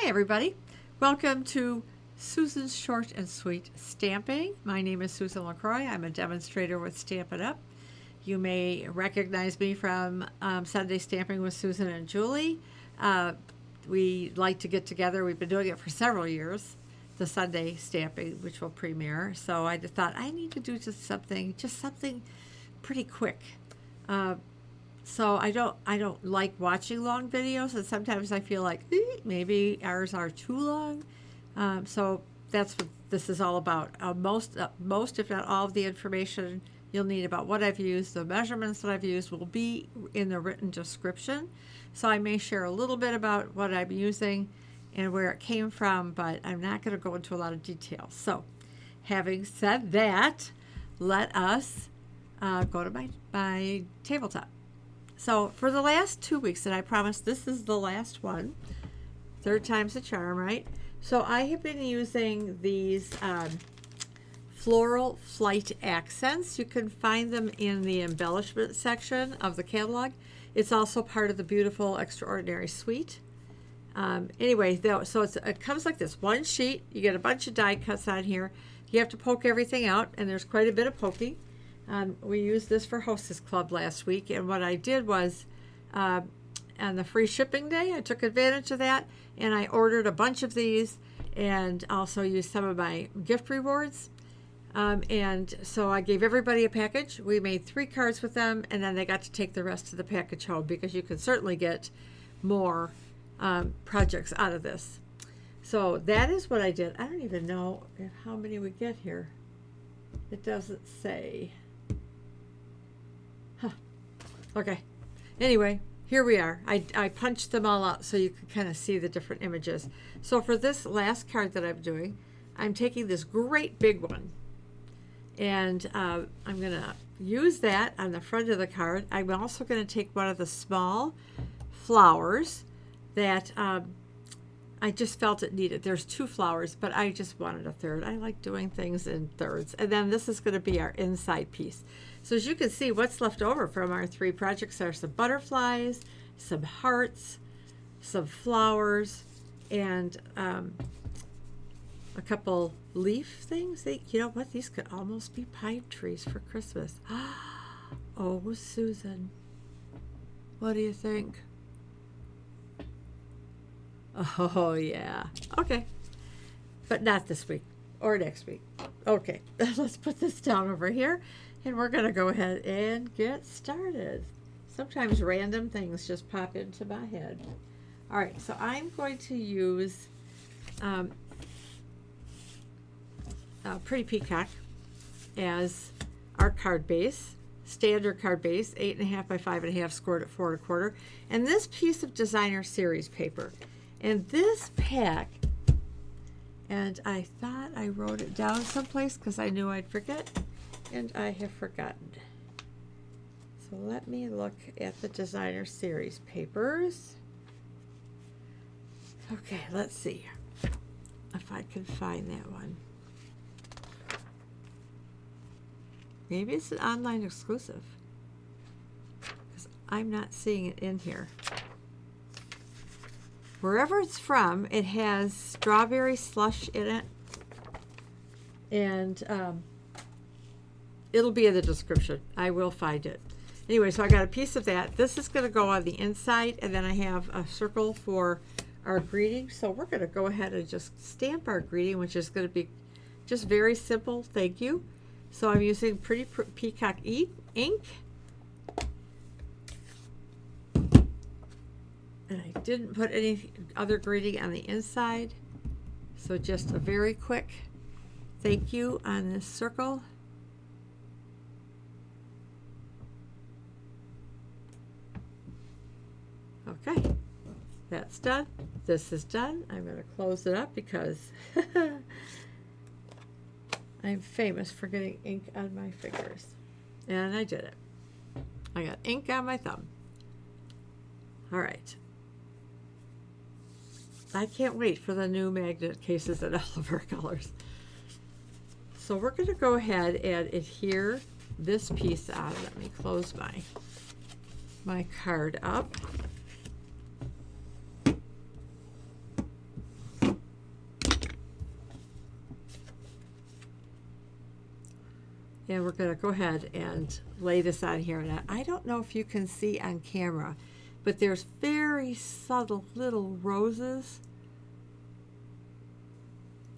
Hi everybody, welcome to Susan's Short and Sweet Stamping. My name is Susan LaCroix. I'm a demonstrator with Stampin Up. You may recognize me from Sunday Stamping with Susan and Julie. We like to get together. We've been doing it for several years, the Sunday Stamping, which will premiere. So I just thought I need to do just something pretty quick. So I don't like watching long videos, and sometimes I feel like maybe ours are too long. So that's what this is all about. Most, if not all, of the information you'll need about what I've used, the measurements that I've used, will be in the written description. So I may share a little bit about what I'm using and where it came from, but I'm not going to go into a lot of detail. So, having said that, let us go to my tabletop. So for the last 2 weeks, and I promise this is the last one, third time's the charm, right? So I have been using these Floral Flight Accents. You can find them in the embellishment section of the catalog. It's also part of the beautiful Extraordinary Suite. Anyway, so it comes like this. One sheet, you get a bunch of die cuts on here. You have to poke everything out, and there's quite a bit of poking. We used this for Hostess Club last week, and what I did was on the free shipping day, I took advantage of that, and I ordered a bunch of these and also used some of my gift rewards. And so I gave everybody a package. We made 3 cards with them, and then they got to take the rest of the package home, because you can certainly get more projects out of this. So that is what I did. I don't even know how many we get here. It doesn't say. Okay. Anyway, here we are. I punched them all out so you can kind of see the different images. So for this last card that I'm doing, I'm taking this great big one, and I'm going to use that on the front of the card. I'm also going to take one of the small flowers that I just felt it needed. There's 2 flowers, but I just wanted a third. I like doing things in thirds. And then this is going to be our inside piece. So as you can see, what's left over from our 3 projects are some butterflies, some hearts, some flowers, and a couple leaf things. You know what? These could almost be pine trees for Christmas. Oh, Susan, what do you think? Oh, yeah. Okay. But not this week or next week. Okay. Let's put this down over here, and we're going to go ahead and get started. Sometimes random things just pop into my head. All right. So I'm going to use Pretty Peacock as our card base. Standard card base, 8.5 by 5.5, scored at 4 1/4. And this piece of designer series paper. And this pack, and I thought I wrote it down someplace because I knew I'd forget, and I have forgotten. So let me look at the designer series papers. Okay, let's see if I can find that one. Maybe it's an online exclusive, because I'm not seeing it in here. Wherever it's from, it has strawberry slush in it, and it'll be in the description. I will find it. Anyway, so I got a piece of that. This is going to go on the inside, and then I have a circle for our greeting. So we're going to go ahead and just stamp our greeting, which is going to be just very simple. Thank you. So I'm using Pretty Peacock ink. And I didn't put any other greeting on the inside. So just a very quick thank you on this circle. Okay, that's done. This is done. I'm going to close it up because I'm famous for getting ink on my fingers. And I did it. I got ink on my thumb. All right. I can't wait for the new magnet cases in all of our colors. So we're going to go ahead and adhere this piece on. Let me close my card up. And we're going to go ahead and lay this on here. And I don't know if you can see on camera, but there's very subtle little roses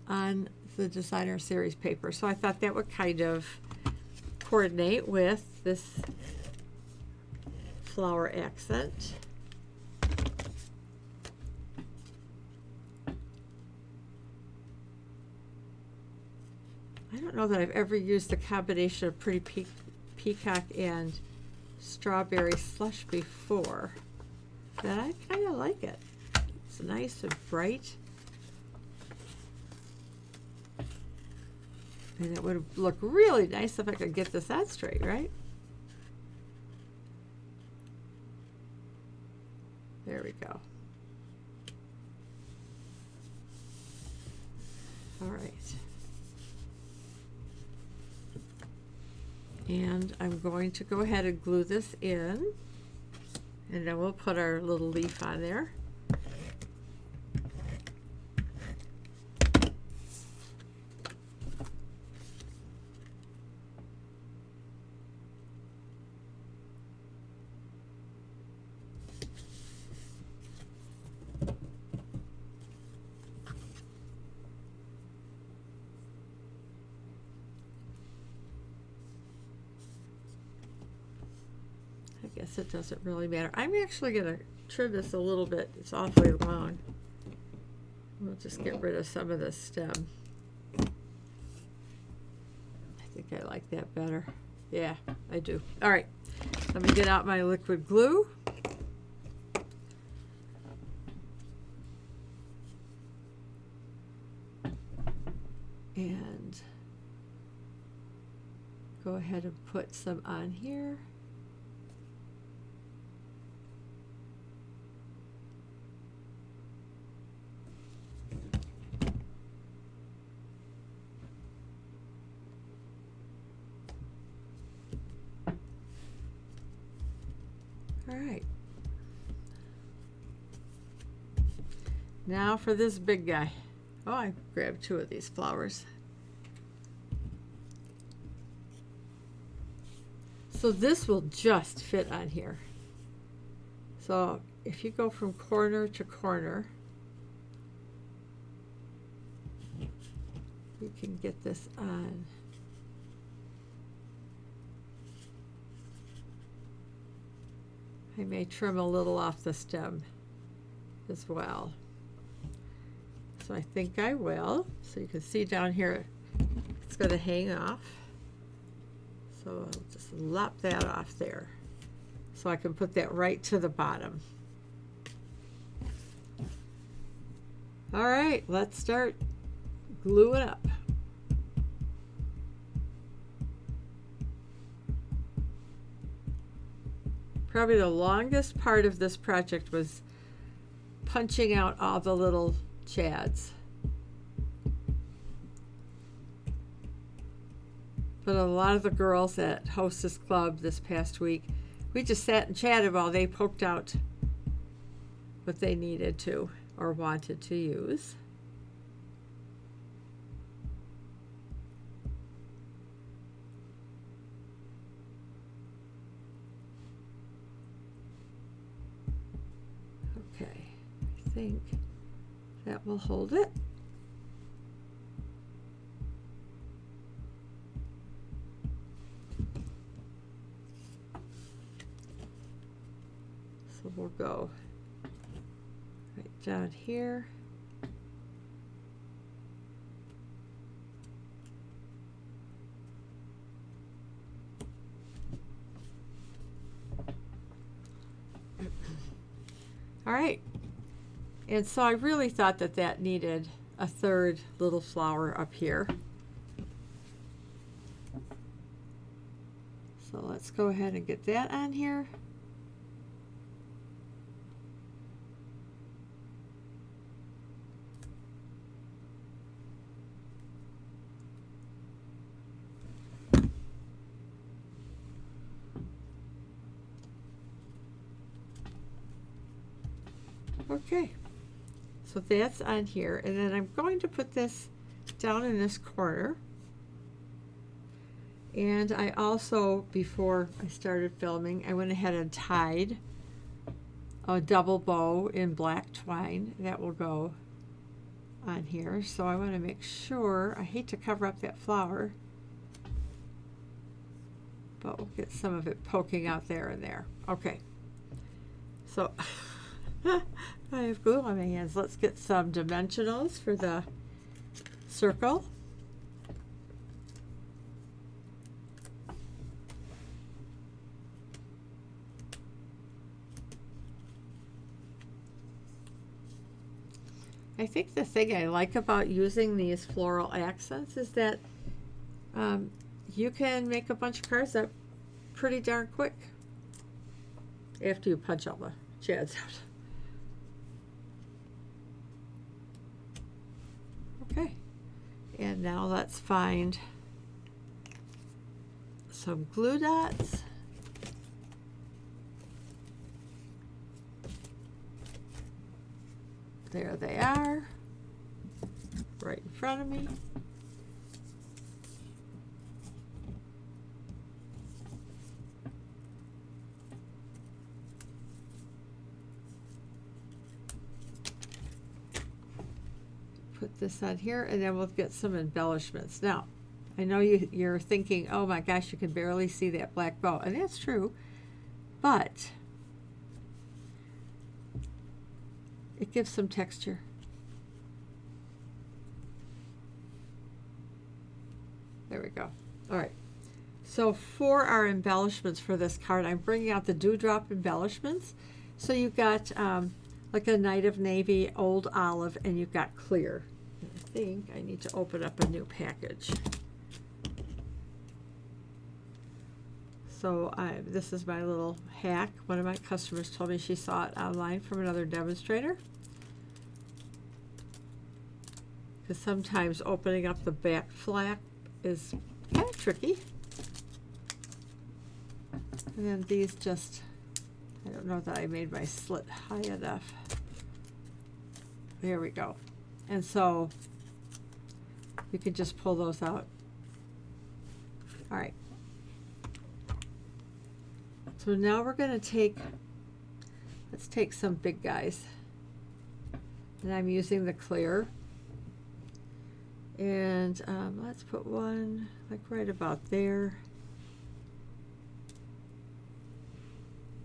on the designer series paper. So I thought that would kind of coordinate with this flower accent. I don't know that I've ever used the combination of Pretty Peacock and Strawberry Slush before, but I kind of like it. It's nice and bright. And it would look really nice if I could get this on straight, right? There we go. All right. And I'm going to go ahead and glue this in, and then we'll put our little leaf on there. I guess it doesn't really matter. I'm actually going to trim this a little bit. It's awfully long. We'll just get rid of some of the stem. I think I like that better. Yeah, I do. All right, let me get out my liquid glue. And go ahead and put some on here. All right. Now for this big guy. Oh, I grabbed two of these flowers. So this will just fit on here. So if you go from corner to corner, you can get this on. I may trim a little off the stem as well. So I think I will. So you can see down here, it's going to hang off. So I'll just lop that off there. So I can put that right to the bottom. All right, let's start gluing up. Probably the longest part of this project was punching out all the little chads. But a lot of the girls at Hostess Club this past week, we just sat and chatted while they poked out what they needed to or wanted to use. Okay, I think that will hold it. So we'll go right down here. All right, and so I really thought that that needed a third little flower up here. So let's go ahead and get that on here. Okay, so that's on here, and then I'm going to put this down in this corner, And I also, before I started filming, I went ahead and tied a double bow in black twine that will go on here. So I want to make sure, I hate to cover up that flower, but we'll get some of it poking out there and there. Okay, so I have glue on my hands. Let's get some dimensionals for the circle. I think the thing I like about using these floral accents is that you can make a bunch of cards up pretty darn quick after you punch all the chads out. Okay, and now let's find some glue dots. There they are, right in front of me. Put this on here, and then we'll get some embellishments. Now, I know you're thinking, oh my gosh, you can barely see that black bow, and that's true, but it gives some texture. There we go. All right. So for our embellishments for this card, I'm bringing out the dewdrop embellishments. So you've got like a Night of Navy, Old Olive, and you've got clear. I think I need to open up a new package. So this is my little hack. One of my customers told me she saw it online from another demonstrator. Because sometimes opening up the back flap is kind of tricky. And then these just, I don't know that I made my slit high enough. There we go. And so you can just pull those out. All right. So now we're going to take, let's take some big guys. And I'm using the clear. And let's put one like right about there.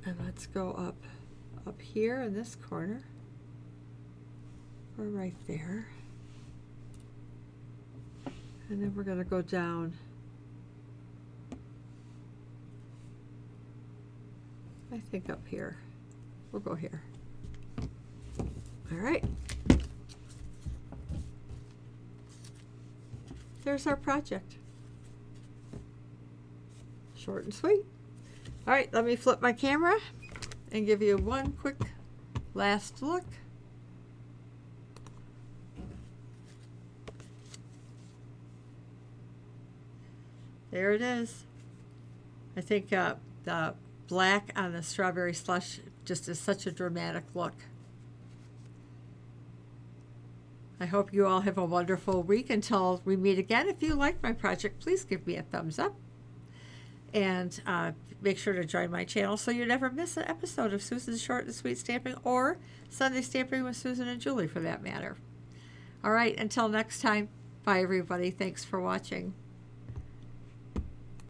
And let's go up here in this corner. Or right there. And then we're going to go down. I think up here. We'll go here. All right. There's our project. Short and sweet. All right, let me flip my camera and give you one quick last look. There it is. I think the black on the strawberry slush just is such a dramatic look. I hope you all have a wonderful week until we meet again. If you like my project, please give me a thumbs up. And make sure to join my channel so you never miss an episode of Susan's Short and Sweet Stamping or Sunday Stamping with Susan and Julie for that matter. All right, until next time, bye everybody. Thanks for watching.